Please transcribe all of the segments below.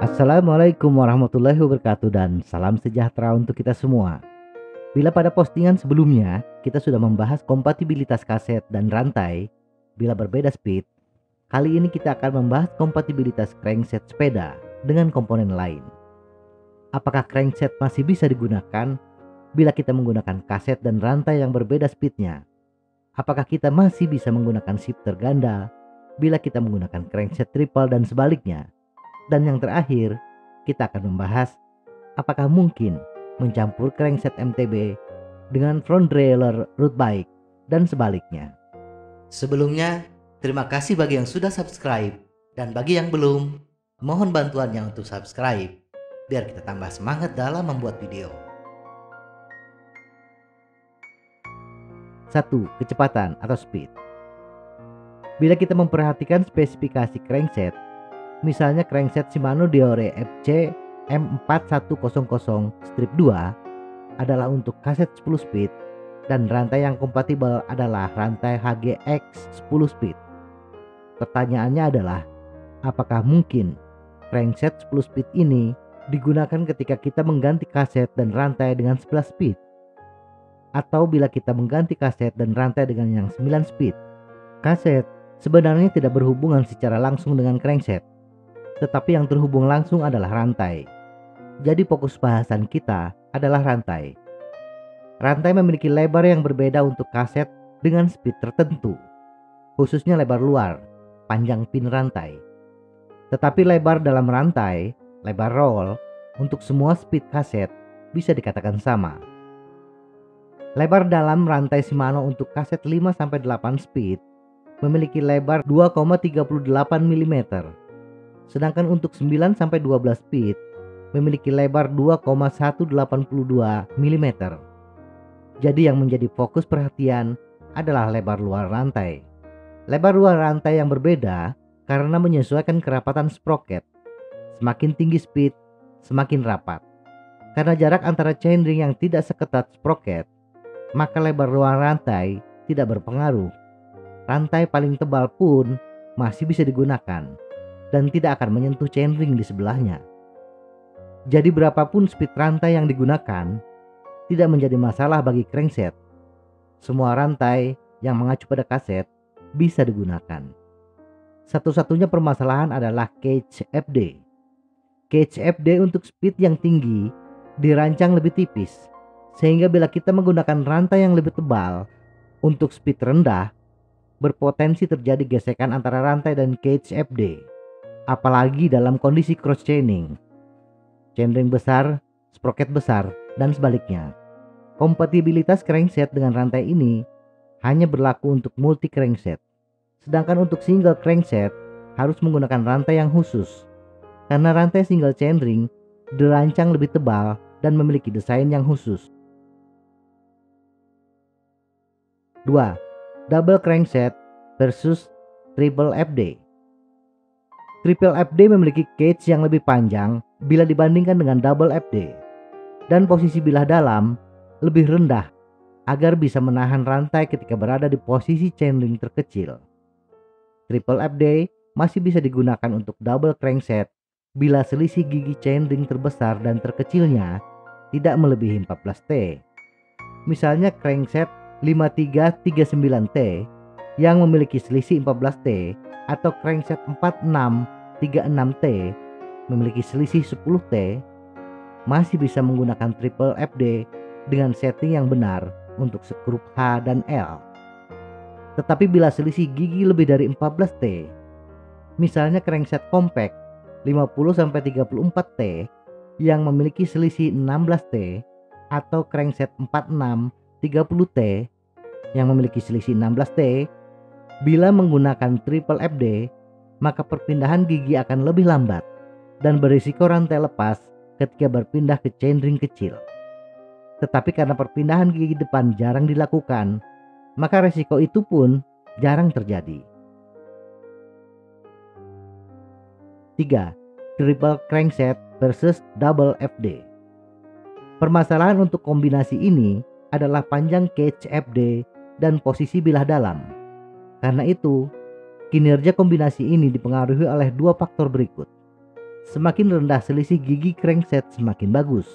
Assalamualaikum warahmatullahi wabarakatuh dan salam sejahtera untuk kita semua. Bila pada postingan sebelumnya kita sudah membahas kompatibilitas kaset dan rantai bila berbeda speed, kali ini kita akan membahas kompatibilitas crankset sepeda dengan komponen lain. Apakah crankset masih bisa digunakan bila kita menggunakan kaset dan rantai yang berbeda speednya? Apakah kita masih bisa menggunakan shifter ganda bila kita menggunakan crankset triple dan sebaliknya? Dan yang terakhir, kita akan membahas apakah mungkin mencampur crankset MTB dengan front derailleur road bike dan sebaliknya. Sebelumnya, terima kasih bagi yang sudah subscribe dan bagi yang belum, mohon bantuannya untuk subscribe biar kita tambah semangat dalam membuat video. 1. Kecepatan atau speed. Bila kita memperhatikan spesifikasi crankset, misalnya crankset Shimano Deore FC M4100-2 adalah untuk kaset 10 speed dan rantai yang kompatibel adalah rantai HGX 10 speed. Pertanyaannya adalah, apakah mungkin crankset 10 speed ini digunakan ketika kita mengganti kaset dan rantai dengan 11 speed? Atau bila kita mengganti kaset dan rantai dengan yang 9 speed? Kaset sebenarnya tidak berhubungan secara langsung dengan crankset, tetapi yang terhubung langsung adalah rantai. Jadi fokus bahasan kita adalah rantai. Rantai memiliki lebar yang berbeda untuk kaset dengan speed tertentu, khususnya lebar luar, panjang pin rantai. Tetapi lebar dalam rantai, lebar roll, untuk semua speed kaset bisa dikatakan sama. Lebar dalam rantai Shimano untuk kaset 5-8 speed memiliki lebar 2,38 mm. Sedangkan untuk 9-12 speed memiliki lebar 2,182 mm. Jadi yang menjadi fokus perhatian adalah lebar luar rantai. Lebar luar rantai yang berbeda karena menyesuaikan kerapatan sprocket. Semakin tinggi speed, semakin rapat. Karena jarak antara chainring yang tidak seketat sprocket, maka lebar luar rantai tidak berpengaruh. Rantai paling tebal pun masih bisa digunakan dan tidak akan menyentuh chainring di sebelahnya. Jadi berapapun speed rantai yang digunakan tidak menjadi masalah bagi crankset. Semua rantai yang mengacu pada kaset bisa digunakan. Satu-satunya permasalahan adalah cage FD. Cage FD untuk speed yang tinggi dirancang lebih tipis, sehingga bila kita menggunakan rantai yang lebih tebal untuk speed rendah, berpotensi terjadi gesekan antara rantai dan cage FD. Apalagi dalam kondisi cross chaining, chainring besar, sprocket besar, dan sebaliknya. Kompatibilitas crankset dengan rantai ini hanya berlaku untuk multi crankset. Sedangkan untuk single crankset harus menggunakan rantai yang khusus, karena rantai single chainring dirancang lebih tebal dan memiliki desain yang khusus. 2. Double crankset versus triple FD. Triple FD memiliki cage yang lebih panjang bila dibandingkan dengan double FD, dan posisi bilah dalam lebih rendah agar bisa menahan rantai ketika berada di posisi chainring terkecil. Triple FD masih bisa digunakan untuk double crankset bila selisih gigi chainring terbesar dan terkecilnya tidak melebihi 14T. Misalnya crankset 5339T yang memiliki selisih 14T atau crankset 4636T memiliki selisih 10T, masih bisa menggunakan triple FD dengan setting yang benar untuk skrup H dan L. Tetapi bila selisih gigi lebih dari 14T, misalnya crankset compact 50-34T yang memiliki selisih 16T atau crankset 4630T yang memiliki selisih 16T, bila menggunakan triple FD, maka perpindahan gigi akan lebih lambat dan berisiko rantai lepas ketika berpindah ke chainring kecil. Tetapi karena perpindahan gigi depan jarang dilakukan, maka resiko itu pun jarang terjadi. 3. Triple crankset versus double FD. Permasalahan untuk kombinasi ini adalah panjang cage FD dan posisi bilah dalam. Karena itu, kinerja kombinasi ini dipengaruhi oleh dua faktor berikut. Semakin rendah selisih gigi crankset semakin bagus.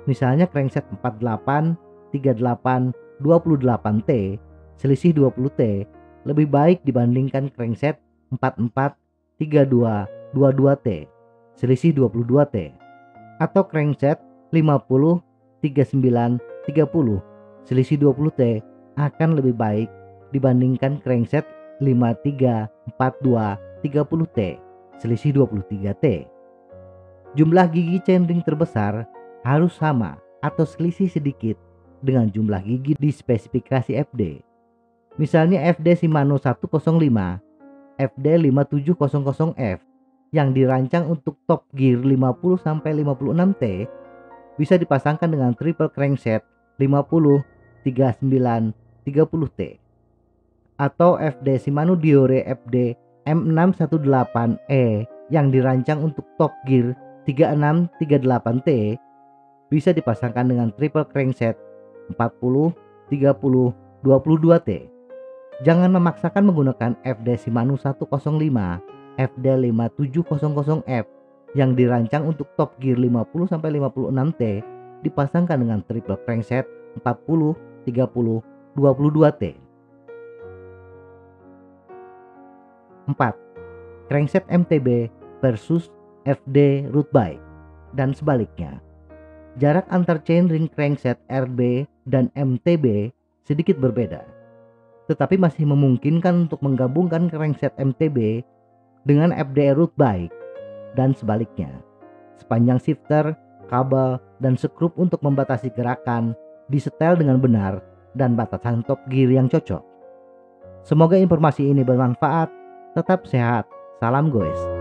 Misalnya crankset 48, 38, 28T, selisih 20T lebih baik dibandingkan crankset 44, 32, 22T, selisih 22T. Atau crankset 50, 39, 30, selisih 20T akan lebih baik dibandingkan crankset 53, 42, 30T, selisih 23T. Jumlah gigi chainring terbesar harus sama atau selisih sedikit dengan jumlah gigi di spesifikasi FD. Misalnya FD Shimano 105, FD 5700F yang dirancang untuk top gear 50-56T bisa dipasangkan dengan triple crankset 50, 39, 30T. Atau FD Shimano Diore FD M618E yang dirancang untuk top gear 36, 38T bisa dipasangkan dengan triple crankset 40, 30, 22T. Jangan memaksakan menggunakan FD Shimano 105, FD 5700F yang dirancang untuk top gear 50-56T dipasangkan dengan triple crankset 40, 30, 22T. 4. Crankset MTB versus FD road bike dan sebaliknya. Jarak antar chainring crankset RB dan MTB sedikit berbeda, tetapi masih memungkinkan untuk menggabungkan crankset MTB dengan FD road bike dan sebaliknya. Sepanjang shifter, kabel, dan skrup untuk membatasi gerakan disetel dengan benar dan batasan top gear yang cocok. Semoga informasi ini bermanfaat. Tetap sehat. Salam goes.